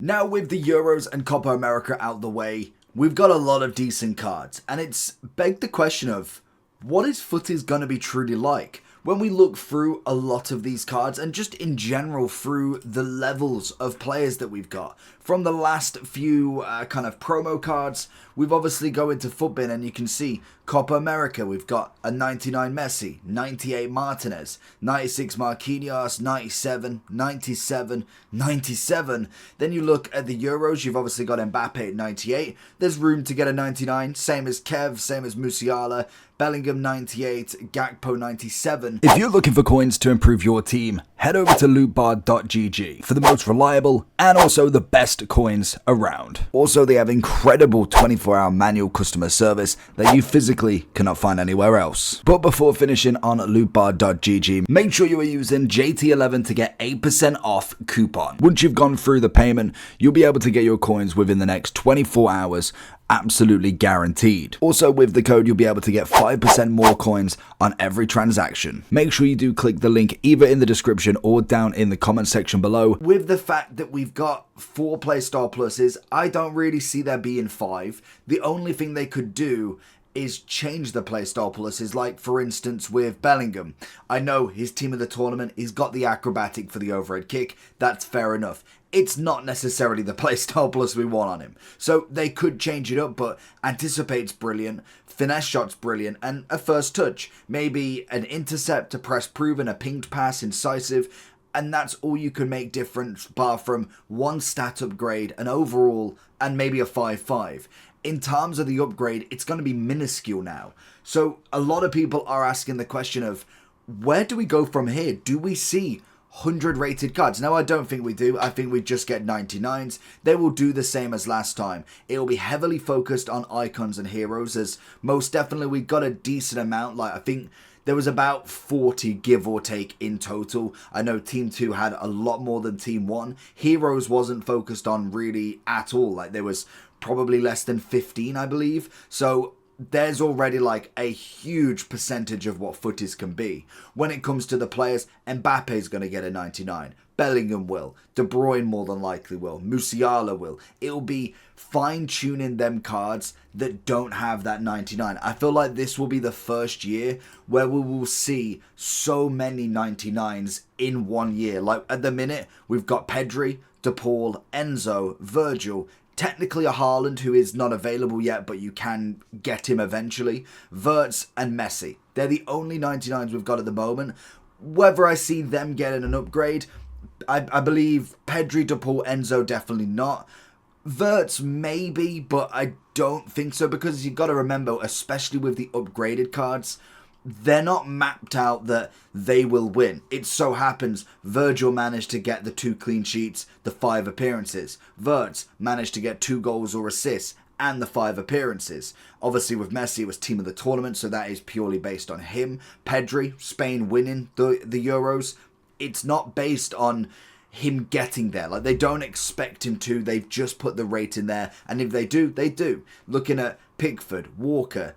Now with the Euros and Copa America out the way, we've got a lot of decent cards, and it's begged the question of, what is Futties going to be truly like? When we look through a lot of these cards, and just in general through the levels of players that we've got, from the last few kind of promo cards, we've obviously go into Futbin and you can see Copa America, we've got a 99 Messi, 98 Martinez, 96 Marquinhos, 97, 97, 97. Then you look at the Euros, you've obviously got Mbappe at 98. There's room to get a 99, same as Kev, same as Musiala, Bellingham 98, Gakpo 97. If you're looking for coins to improve your team, head over to lootbar.gg for the most reliable and also the best coins around. Also, they have incredible 24-hour manual customer service that you physically cannot find anywhere else. But before finishing on lootbar.gg, make sure you are using JT11 to get 8% off coupon. Once you've gone through the payment, you'll be able to get your coins within the next 24 hours, absolutely guaranteed. Also, with the code, you'll be able to get 5% more coins on every transaction. Make sure you do click the link either in the description or down in the comment section below. With the fact that we've got 4 Playstyle pluses, I don't really see there being 5. The only thing they could do is change the Playstyle pluses, like for instance with Bellingham. I know his team of the tournament, he's got the acrobatic for the overhead kick, that's fair enough. It's not necessarily the Playstyle plus we want on him. So they could change it up, but Anticipate's brilliant, Finesse Shot's brilliant, and a first touch. Maybe an intercept, a press proven, a pinged pass, incisive, and that's all you can make different bar from one stat upgrade, an overall, and maybe a 5-5. In terms of the upgrade, it's going to be minuscule now. So a lot of people are asking the question of, where do we go from here? Do we see 100 rated cards? Now, I don't think we do. I think we just get 99s. They will do the same as last time. It will be heavily focused on icons and heroes, as most definitely we got a decent amount. Like, I think there was about 40 give or take in total. I know Team 2 had a lot more than Team 1. Heroes wasn't focused on really at all. Like, there was probably less than 15, I believe. So there's already like a huge percentage of what Futties can be. When it comes to the players, Mbappe's going to get a 99. Bellingham will. De Bruyne more than likely will. Musiala will. It'll be fine-tuning them cards that don't have that 99. I feel like this will be the first year where we will see so many 99s in one year. Like at the minute, we've got Pedri, De Paul, Enzo, Virgil, technically a Haaland who is not available yet, but you can get him eventually. Wirtz and Messi. They're the only 99s we've got at the moment. Whether I see them getting an upgrade, I believe Pedri, De Paul, Enzo definitely not. Wirtz maybe, but I don't think so, because you've got to remember, especially with the upgraded cards, they're not mapped out that they will win. It so happens Virgil managed to get the 2 clean sheets, the 5 appearances. Wirtz managed to get 2 goals or assists and the 5 appearances. Obviously with Messi it was team of the tournament, so that is purely based on him. Pedri, Spain winning the Euros. It's not based on him getting there. Like, they don't expect him to. They've just put the rate in there, and if they do, they do. Looking at Pickford, Walker,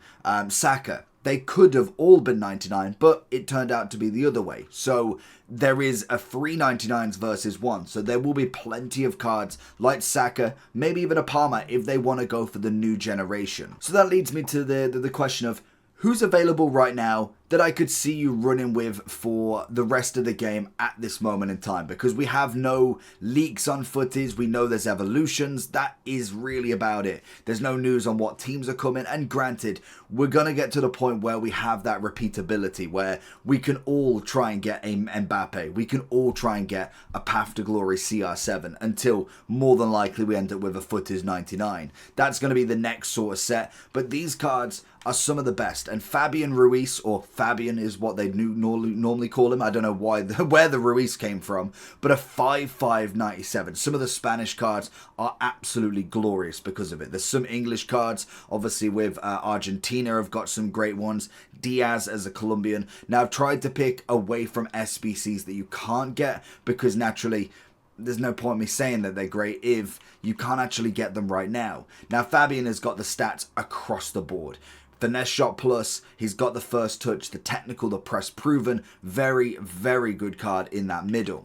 Saka, they could have all been 99, but it turned out to be the other way. So there is a 3 99s versus 1. So there will be plenty of cards like Saka, maybe even a Palmer, if they want to go for the new generation. So that leads me to the question of, who's available right now that I could see you running with for the rest of the game at this moment in time? Because we have no leaks on Futties, we know there's evolutions, that is really about it. There's no news on what teams are coming, and granted, we're going to get to the point where we have that repeatability, where we can all try and get a Mbappe, we can all try and get a Path to Glory CR7, until more than likely we end up with a Futties 99. That's going to be the next sort of set, but these cards are some of the best, and Fabian Ruiz, or Fabian is what they normally call him. I don't know why where the Ruiz came from, but a 5-5 97. Some of the Spanish cards are absolutely glorious because of it. There's some English cards, obviously with Argentina have got some great ones. Diaz as a Colombian. Now I've tried to pick away from SBCs that you can't get, because naturally there's no point me saying that they're great if you can't actually get them right now. Now Fabian has got the stats across the board. Finesse Shot Plus, he's got the first touch, the technical, the press proven. Very, very good card in that middle.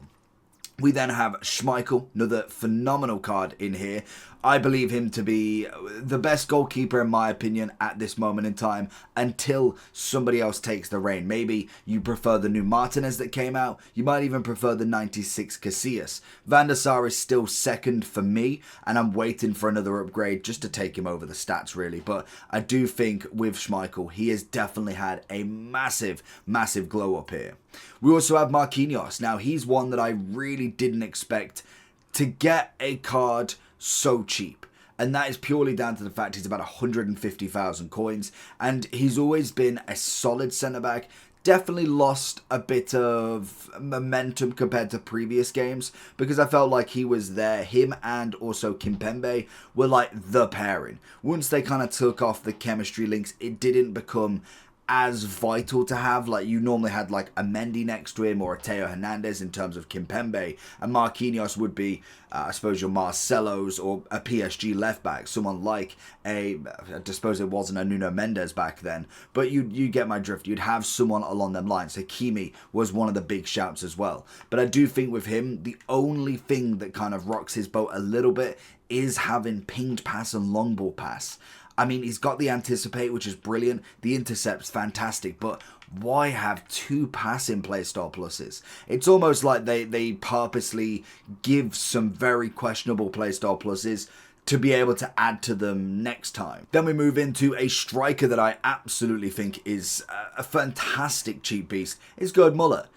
We then have Schmeichel, another phenomenal card in here. I believe him to be the best goalkeeper in my opinion at this moment in time until somebody else takes the reign. Maybe you prefer the new Martinez that came out. You might even prefer the 96 Casillas. Van der Sar is still second for me, and I'm waiting for another upgrade just to take him over the stats really. But I do think with Schmeichel, he has definitely had a massive, massive glow up here. We also have Marquinhos. Now, he's one that I really didn't expect to get a card so cheap. And that is purely down to the fact he's about 150,000 coins. And he's always been a solid centre-back. Definitely lost a bit of momentum compared to previous games because I felt like he was there. Him and also Kimpembe were like the pairing. Once they kind of took off the chemistry links, it didn't become as vital to have. Like you normally had like a Mendy next to him or a Teo Hernandez in terms of Kimpembe, and Marquinhos would be I suppose your Marcelo's or a PSG left back, someone like I suppose it wasn't a Nuno Mendes back then, but you get my drift. You'd have someone along them lines. Hakimi was one of the big shouts as well, but I do think with him the only thing that kind of rocks his boat a little bit is having pinged pass and long ball pass. I mean, he's got the anticipate, which is brilliant. The intercept's fantastic, but why have two passing playstyle pluses? It's almost like they purposely give some very questionable playstyle pluses to be able to add to them next time. Then we move into a striker that I absolutely think is a fantastic cheap beast. It's Gerd Muller.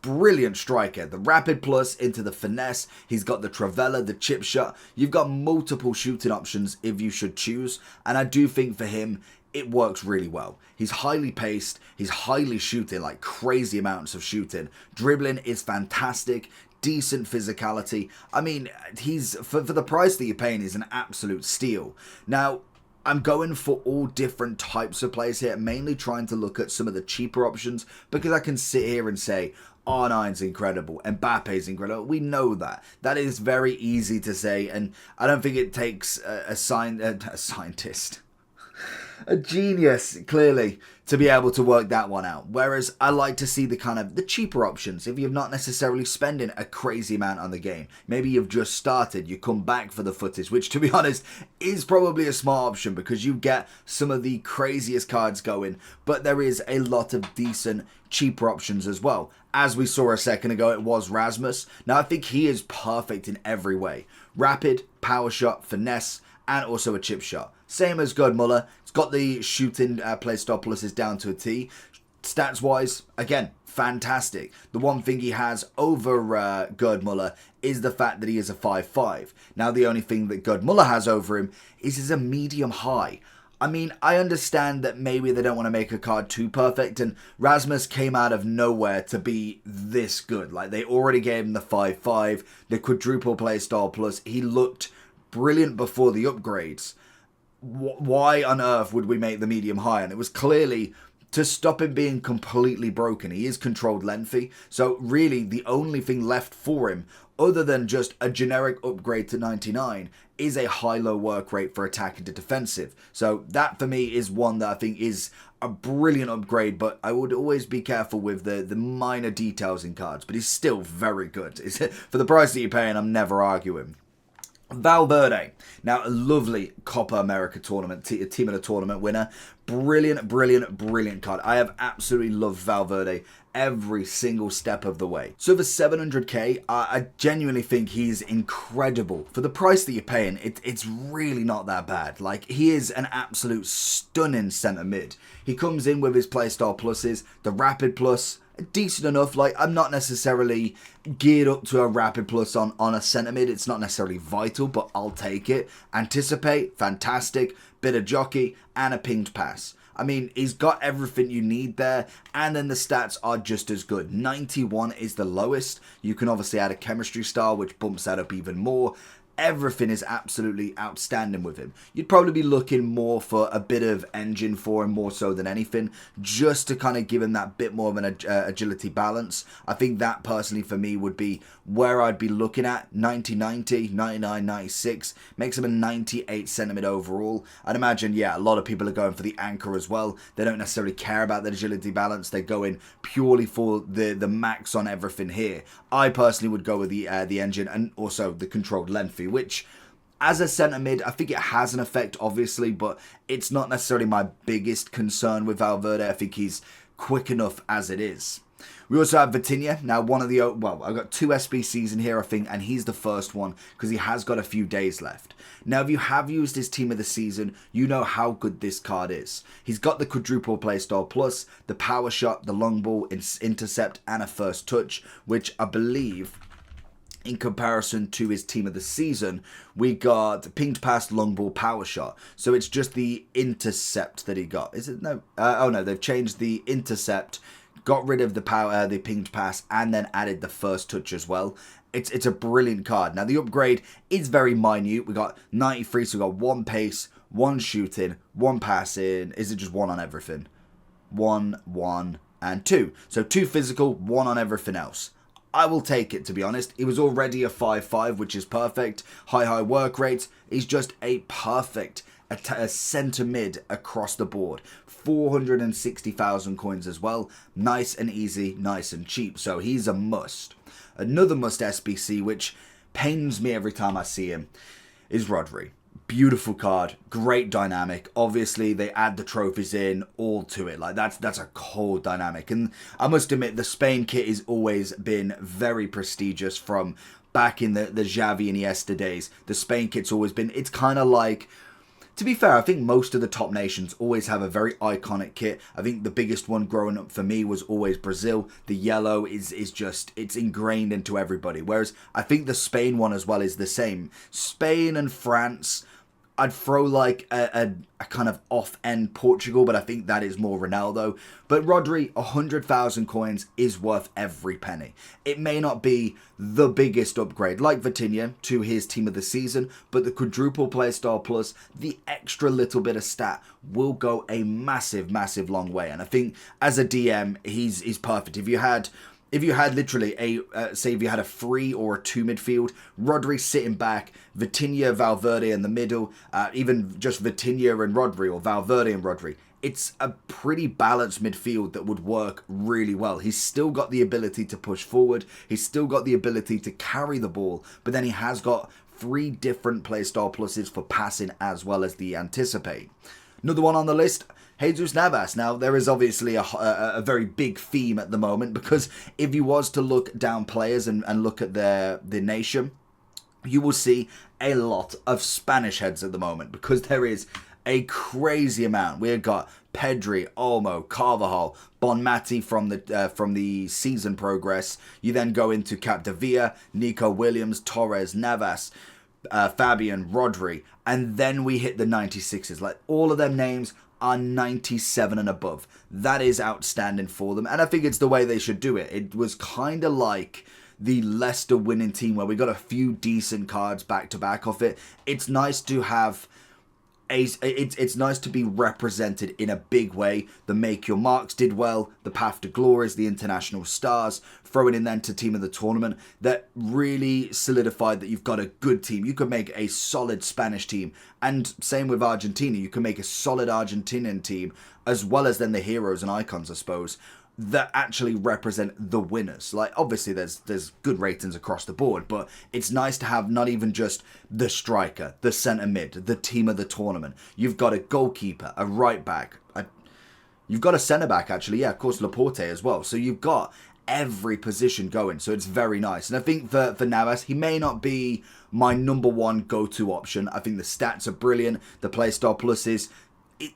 Brilliant striker. The rapid plus into the finesse. He's got the Travella, the chip shot. You've got multiple shooting options if you should choose. And I do think for him, it works really well. He's highly paced. He's highly shooting, like crazy amounts of shooting. Dribbling is fantastic. Decent physicality. I mean, he's for the price that you're paying, he's an absolute steal. Now, I'm going for all different types of players here, mainly trying to look at some of the cheaper options because I can sit here and say, R9's incredible, Mbappe's incredible. We know that. That is very easy to say, and I don't think it takes a scientist, a genius, clearly, to be able to work that one out. Whereas I like to see the cheaper options. If you're not necessarily spending a crazy amount on the game, maybe you've just started, you come back for the Futties, which to be honest is probably a smart option because you get some of the craziest cards going, but there is a lot of decent cheaper options as well. As we saw a second ago, it was Rasmus. Now I think he is perfect in every way. Rapid, power shot, finesse, and also a chip shot. Same as Gerd Muller. It's got the shooting playstyle pluses down to a T. Stats-wise, again, fantastic. The one thing he has over Gerd Muller is the fact that he is a 5'5". Now, the only thing that Gerd Muller has over him is he's a medium high. I mean, I understand that maybe they don't want to make a card too perfect, and Rasmus came out of nowhere to be this good. Like, they already gave him the 5'5", the quadruple playstyle plus. He looked brilliant before the upgrades. Why on earth would we make the medium high? And it was clearly to stop him being completely broken. He is controlled lengthy, so really the only thing left for him other than just a generic upgrade to 99 is a high-low work rate for attacking to defensive. So that for me is one that I think is a brilliant upgrade, but I would always be careful with the minor details in cards, but he's still very good. For the price that you're paying, I'm never arguing. Valverde, now a lovely Copa America tournament, team of the tournament winner. Brilliant, brilliant, brilliant card. I have absolutely loved Valverde every single step of the way. So for 700k, I genuinely think he's incredible. For the price that you're paying, it's really not that bad. Like, he is an absolute stunning centre mid. He comes in with his playstyle pluses, the rapid plus, decent enough. Like, I'm not necessarily geared up to a rapid plus on a centre mid. It's not necessarily vital, but I'll take it. Anticipate, fantastic. Bit of jockey and a pinged pass. I mean, he's got everything you need there, and then the stats are just as good. 91 is the lowest. You can obviously add a chemistry star, which bumps that up even more. everything is absolutely outstanding with him. You'd probably be looking more for a bit of engine for him, more so than anything, just to kind of give him that bit more of an agility balance. I think that personally for me would be where I'd be looking at. 90-90, 99-96, makes him a 98 centimeter overall. I'd imagine, yeah, a lot of people are going for the anchor as well. They don't necessarily care about the agility balance. They're going purely for the max on everything here. I personally would go with the engine and also the controlled lengthy, which as a centre mid, I think it has an effect, obviously, but it's not necessarily my biggest concern with Valverde. I think he's quick enough as it is. We also have Vitinha. Now, one of the... Well, I've got 2 SBCs in here, I think, and he's the first one because he has got a few days left. Now, if you have used his team of the season, you know how good this card is. He's got the quadruple playstyle plus, the power shot, the long ball, intercept, and a first touch, which I believe... in comparison to his team of the season, we got pinged pass, long ball, power shot. So it's just the intercept that he got. Is it? No. Oh no, they've changed the intercept, got rid of the power, the pinged pass, and then added the first touch as well. It's a brilliant card. Now the upgrade is very minute. We got 93, so we got 1 pace, 1 shooting, 1 passing. Is it just 1 on everything? 1, 1, and 2. So 2 physical, 1 on everything else. I will take it, to be honest. He was already a 5-5, which is perfect. High work rate. He's just a perfect a centre mid across the board. 460,000 coins as well. Nice and easy, nice and cheap. So he's a must. Another must SBC, which pains me every time I see him, is Rodri. Beautiful card, great dynamic. Obviously, they add the trophies in, all to it. Like that's a cold dynamic. And I must admit, the Spain kit has always been very prestigious from back in the Xavi and Iniesta days. The Spain kit's always been, it's kind of like, to be fair, I think most of the top nations always have a very iconic kit. I think the biggest one growing up for me was always Brazil. The yellow is just, it's ingrained into everybody. Whereas I think the Spain one as well is the same. Spain and France, I'd throw like a kind of off-end Portugal, but I think that is more Ronaldo. But Rodri, 100,000 coins is worth every penny. It may not be the biggest upgrade like Vitinha to his team of the season, but the quadruple playstyle plus the extra little bit of stat will go a massive, massive long way. And I think as a DM, he's perfect. If you had literally say if you had a 3 or a 2 midfield, Rodri sitting back, Vitinha, Valverde in the middle, even just Vitinha and Rodri, or Valverde and Rodri, it's a pretty balanced midfield that would work really well. He's still got the ability to push forward, he's still got the ability to carry the ball, but then he has got 3 different playstyle pluses for passing as well as the anticipate. Another one on the list, Jesus Navas. Now, there is obviously a very big theme at the moment, because if you was to look down players and look at the nation, you will see a lot of Spanish heads at the moment, because there is a crazy amount. We've got Pedri, Olmo, Carvajal, Bonmati from the season progress. You then go into Capdevila, Nico Williams, Torres, Navas, Fabian, Rodri, and then we hit the 96s. Like, all of them names are 97 and above. That is outstanding for them, and I think it's the way they should do it. It was kind of like the Leicester winning team where we got a few decent cards back to back off it. It's nice to have it's nice to be represented in a big way. The Make Your Marks did well. The Path to Glories, the International Stars, throwing in then to Team of the Tournament, that really solidified that you've got a good team. You could make a solid Spanish team, and same with Argentina. You can make a solid Argentinian team, as well as then the heroes and icons, I suppose, that actually represent the winners. Like, obviously there's good ratings across the board, but it's nice to have not even just the striker, the centre mid, the team of the tournament. You've got a goalkeeper, a right back, you've got a centre back actually, yeah, of course, Laporte as well. So you've got every position going, so it's very nice. And I think for Navas, he may not be my number one go-to option. I think the stats are brilliant, the playstyle pluses,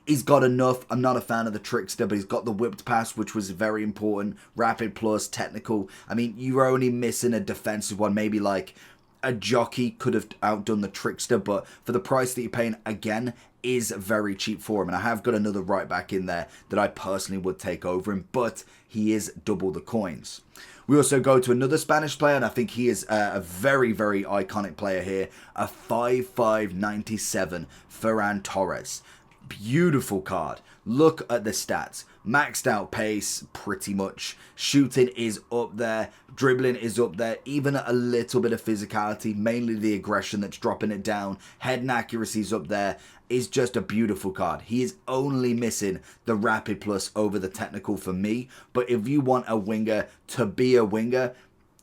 he's got enough. I'm not a fan of the trickster, but he's got the whipped pass, which was very important. Rapid plus, technical. I mean, you're only missing a defensive one. Maybe like a jockey could have outdone the trickster, but for the price that you're paying, again, is very cheap for him. And I have got another right back in there that I personally would take over him, but he is double the coins. We also go to another Spanish player, and I think he is a very, very iconic player here. A 5'5", 97, Ferran Torres. Beautiful card. Look at the stats. Maxed out pace, pretty much. Shooting is up there. Dribbling is up there. Even a little bit of physicality, mainly the aggression that's dropping it down. Head and accuracy is up there. Is just a beautiful card. He is only missing the rapid plus over the technical for me. But if you want a winger to be a winger,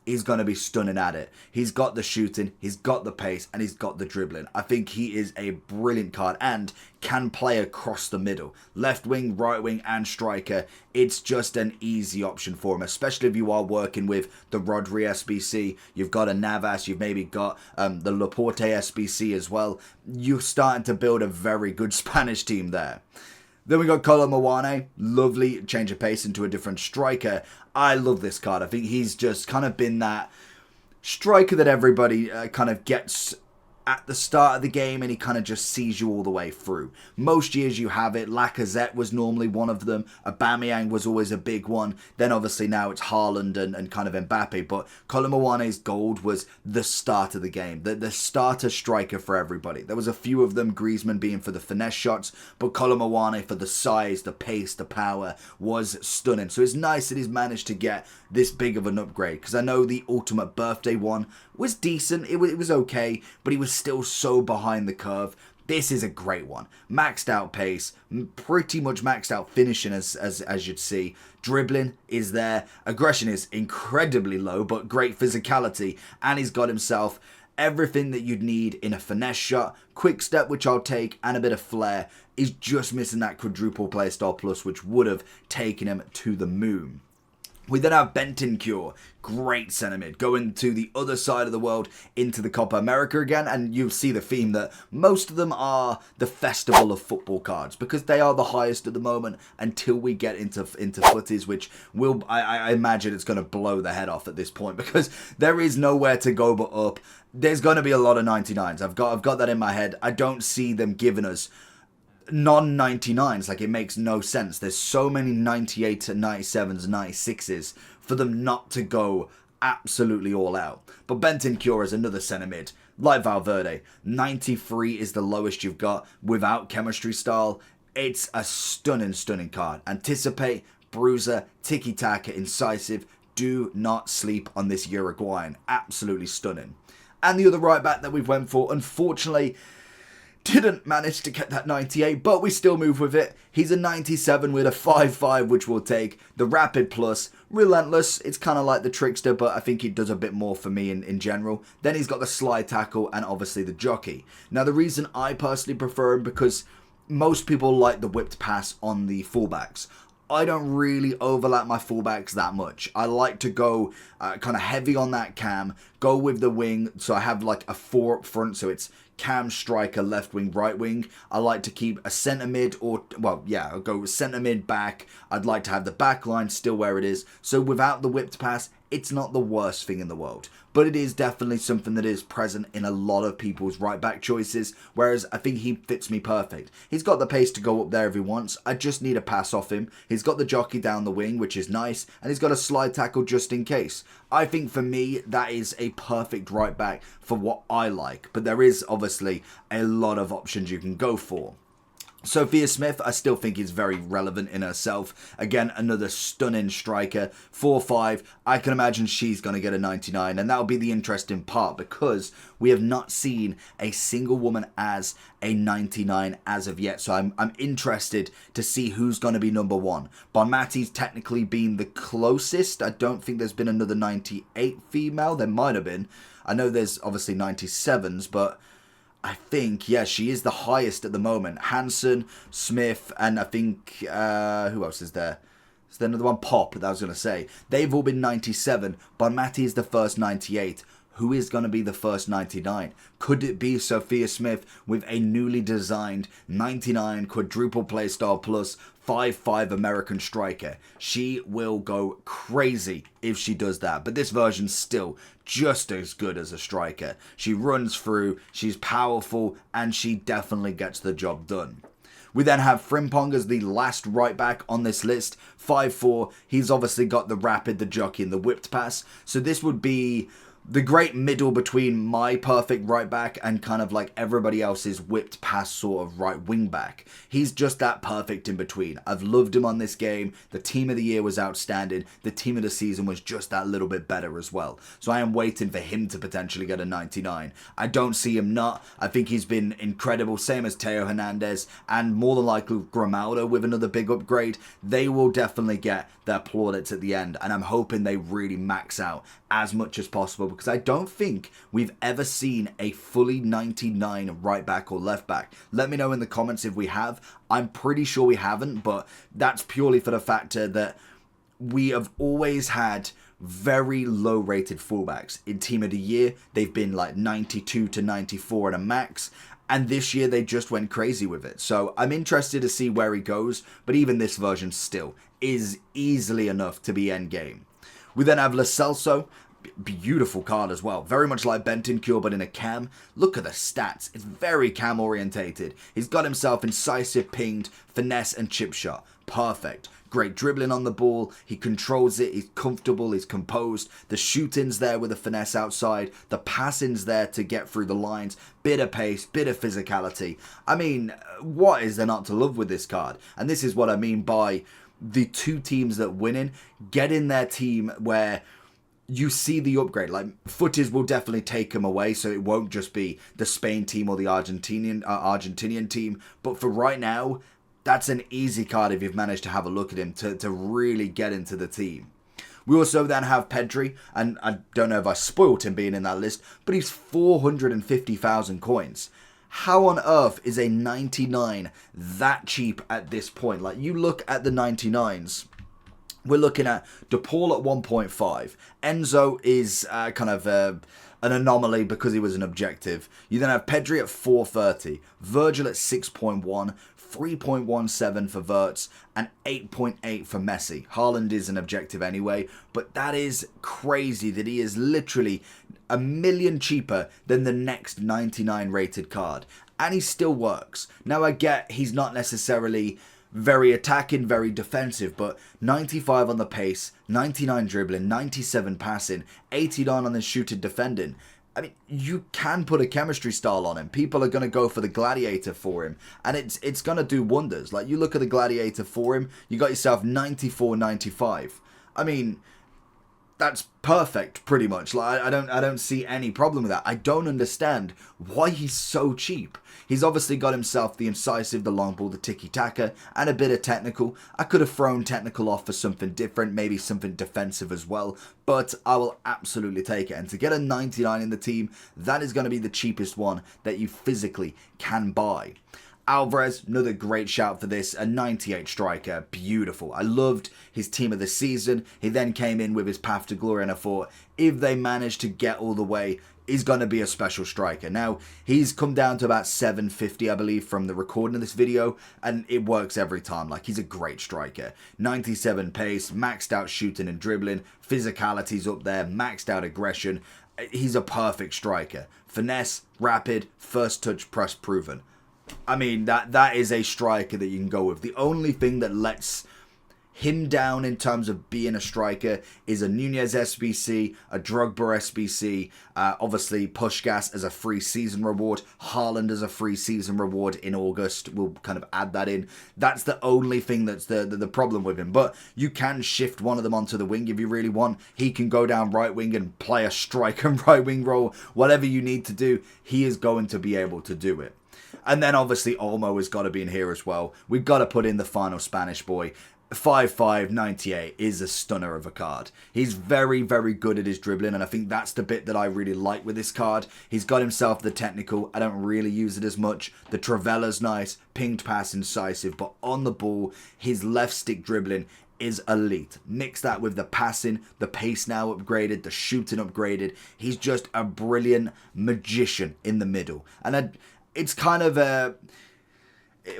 he's going to be stunning at it. He's got the shooting, he's got the pace, and he's got the dribbling. I think he is a brilliant card and can play across the middle. Left wing, right wing, and striker. It's just an easy option for him, especially if you are working with the Rodri SBC. You've got a Navas, you've maybe got the Laporte SBC as well. You're starting to build a very good Spanish team there. Then we got Kolo Muani, lovely change of pace into a different striker. I love this card. I think he's just kind of been that striker that everybody kind of gets at the start of the game, and he kind of just sees you all the way through. Most years you have it. Lacazette was normally one of them. Aubameyang was always a big one. Then obviously now it's Haaland and kind of Mbappe. But Kolo Muani's gold was the start of the game. The starter striker for everybody. There was a few of them, Griezmann being for the finesse shots, but Kolo Muani for the size, the pace, the power was stunning. So it's nice that he's managed to get this big of an upgrade, because I know the Ultimate Birthday one was decent. It was okay, but he was still so behind the curve. This is a great one. Maxed out pace, pretty much maxed out finishing as you'd see. Dribbling is there. Aggression is incredibly low, but great physicality. And he's got himself everything that you'd need in a finesse shot. Quick step, which I'll take, and a bit of flair. He's just missing that quadruple playstyle plus, which would have taken him to the moon. We then have Bentancur, great centre mid, going to the other side of the world into the Copa America again, and you'll see the theme that most of them are the festival of football cards, because they are the highest at the moment until we get into Futties, which will, I imagine it's going to blow the head off at this point, because there is nowhere to go but up. There's going to be a lot of 99s. I've got that in my head. I don't see them giving us non-99s. Like, it makes no sense. There's so many 98 and 97s, 96s for them not to go absolutely all out. But Bentancur is another centre mid, like Valverde. 93 is the lowest you've got without chemistry style. It's a stunning card. Anticipate, bruiser, tiki-taka, incisive. Do not sleep on this Uruguayan. Absolutely stunning. And the other right back that we've went for, unfortunately, didn't manage to get that 98, but we still move with it. He's a 97 with a 5'5", which we'll take. The rapid plus, relentless. It's kind of like the trickster, but I think he does a bit more for me in general. Then he's got the slide tackle and obviously the jockey. Now, the reason I personally prefer him, because most people like the whipped pass on the fullbacks. I don't really overlap my fullbacks that much. I like to go kind of heavy on that cam, go with the wing, so I have like a 4 up front, so it's cam, striker, left wing, right wing. I like to keep a centre mid, or, well, yeah, I'll go with centre mid, back. I'd like to have the back line still where it is. So without the whipped pass, it's not the worst thing in the world. But it is definitely something that is present in a lot of people's right back choices, whereas I think he fits me perfect. He's got the pace to go up there if he wants. I just need a pass off him. He's got the jockey down the wing, which is nice, and he's got a slide tackle just in case. I think for me, that is a perfect right back for what I like, but there is obviously a lot of options you can go for. Sophia Smith, I still think is very relevant in herself. Again, another stunning striker. 4'5". I can imagine she's going to get a 99. And that'll be the interesting part, because we have not seen a single woman as a 99 as of yet. So I'm interested to see who's going to be number one. Bonmati's technically been the closest. I don't think there's been another 98 female. There might have been. I know there's obviously 97s, but I think, yeah, she is the highest at the moment. Hansen, Smith, and I think, who else is there? Is there another one? Pop, that I was going to say. They've all been 97. Bonmati is the first 98. Who is going to be the first 99? Could it be Sophia Smith with a newly designed 99 quadruple playstyle plus 5'5" American striker? She will go crazy if she does that. But this version's still just as good as a striker. She runs through, she's powerful, and she definitely gets the job done. We then have Frimpong as the last right back on this list, 5'4". He's obviously got the rapid, the jockey, and the whipped pass. So this would be the great middle between my perfect right back and kind of like everybody else's whipped pass sort of right wing back. He's just that perfect in between. I've loved him on this game. The team of the year was outstanding. The team of the season was just that little bit better as well. So I am waiting for him to potentially get a 99. I don't see him not. I think he's been incredible, same as Teo Hernandez, and more than likely Grimaldo with another big upgrade. They will definitely get their plaudits at the end, and I'm hoping they really max out as much as possible, because I don't think we've ever seen a fully 99 right back or left back. Let me know in the comments if we have. I'm pretty sure we haven't, but that's purely for the factor that we have always had very low rated fullbacks. In Team of the Year, they've been like 92 to 94 at a max, and this year they just went crazy with it. So I'm interested to see where he goes, but even this version still is easily enough to be endgame. We then have Lo Celso. Beautiful card as well. Very much like Bentancur, but in a cam. Look at the stats. It's very cam orientated. He's got himself incisive, pinged, finesse, and chip shot. Perfect. Great dribbling on the ball. He controls it. He's comfortable. He's composed. The shooting's there with the finesse outside. The passing's there to get through the lines. Bit of pace, bit of physicality. I mean, what is there not to love with this card? And this is what I mean by the two teams that winning. Get in their team where you see the upgrade. Like, Futties will definitely take him away, so it won't just be the Spain team or the Argentinian team. But for right now, that's an easy card if you've managed to have a look at him to really get into the team. We also then have Pedri, and I don't know if I spoilt him being in that list, but he's 450,000 coins. How on earth is a 99 that cheap at this point? Like, you look at the 99s. We're looking at De Paul at 1.5. Enzo is kind of an anomaly because he was an objective. You then have Pedri at 430. Virgil at 6.1. 3.17 for Wirtz. And 8.8 for Messi. Haaland is an objective anyway. But that is crazy that he is literally a million cheaper than the next 99 rated card. And he still works. Now I get he's not necessarily very attacking, very defensive, but 95 on the pace, 99 dribbling, 97 passing, 89 on the shooting defending. I mean, you can put a chemistry style on him. People are going to go for the Gladiator for him, and it's going to do wonders. Like, you look at the Gladiator for him, you got yourself 94, 95. I mean, that's perfect, pretty much. Like, I don't see any problem with that. I don't understand why he's so cheap. He's obviously got himself the incisive, the long ball, the tiki-taka, and a bit of technical. I could have thrown technical off for something different, maybe something defensive as well, but I will absolutely take it. And to get a 99 in the team, that is going to be the cheapest one that you physically can buy. Alvarez, another great shout for this, a 98 striker, beautiful. I loved his team of the season. He then came in with his path to glory, and I thought, if they manage to get all the way, he's going to be a special striker. Now, he's come down to about 750, I believe, from the recording of this video, and it works every time. Like, he's a great striker. 97 pace, maxed out shooting and dribbling, physicality's up there, maxed out aggression. He's a perfect striker. Finesse, rapid, first touch press proven. I mean, that is a striker that you can go with. The only thing that lets him down in terms of being a striker is a Nunez SBC, a Drogba SBC, obviously Puskás as a free season reward, Haaland as a free season reward in August. We'll kind of add that in. That's the only thing that's the problem with him. But you can shift one of them onto the wing if you really want. He can go down right wing and play a striker and right wing role. Whatever you need to do, he is going to be able to do it. And then obviously Olmo has got to be in here as well. We've got to put in the final Spanish boy. 5'5", 98 is a stunner of a card. He's very, very good at his dribbling, and I think that's the bit that I really like with this card. He's got himself the technical. I don't really use it as much. The Travella's nice, pinged pass incisive, but on the ball, his left stick dribbling is elite. Mix that with the passing, the pace now upgraded, the shooting upgraded. He's just a brilliant magician in the middle. And it's kind of a...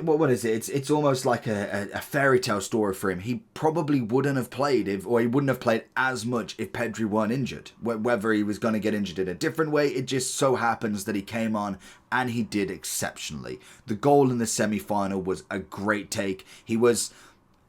what is it? It's almost like a fairy tale story for him. He probably wouldn't have played or he wouldn't have played as much if Pedri weren't injured. Whether he was going to get injured in a different way, it just so happens that he came on and he did exceptionally. The goal in the semi-final was a great take. He was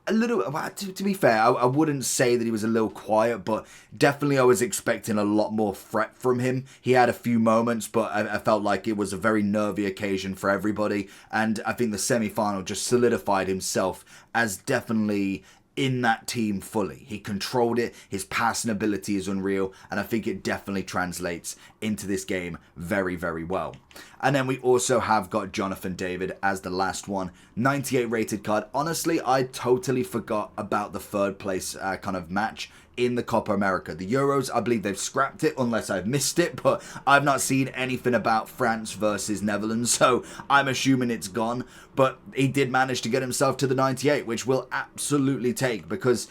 a little, to be fair, I wouldn't say that he was a little quiet, but definitely I was expecting a lot more threat from him. He had a few moments, but I felt like it was a very nervy occasion for everybody, and I think the semi-final just solidified himself as definitely in that team fully. He controlled it, his passing ability is unreal, and I think it definitely translates into this game very, very well. And then we also have got Jonathan David as the last one. 98 rated card. Honestly, I totally forgot about the third place kind of match in the Copa America. The Euros, I believe they've scrapped it unless I've missed it, but I've not seen anything about France versus Netherlands, so I'm assuming it's gone. But he did manage to get himself to the 98, which we'll absolutely take, because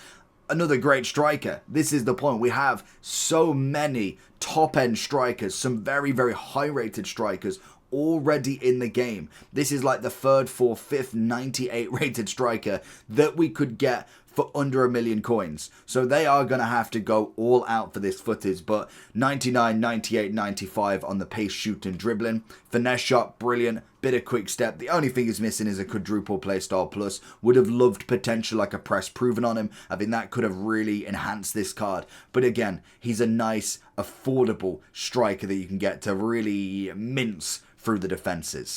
another great striker. This is the point. We have so many top-end strikers, some very, very high-rated strikers already in the game. This is like the third, fourth, fifth 98 rated striker that we could get for under 1 million coins. So they are going to have to go all out for this Futties. But 99, 98, 95 on the pace, shoot and dribbling. Finesse shot, brilliant. Bit of quick step. The only thing he's missing is a quadruple playstyle plus. Would have loved potential like a press proven on him. I think that could have really enhanced this card. But again, he's a nice, affordable striker that you can get to really mince through the defenses.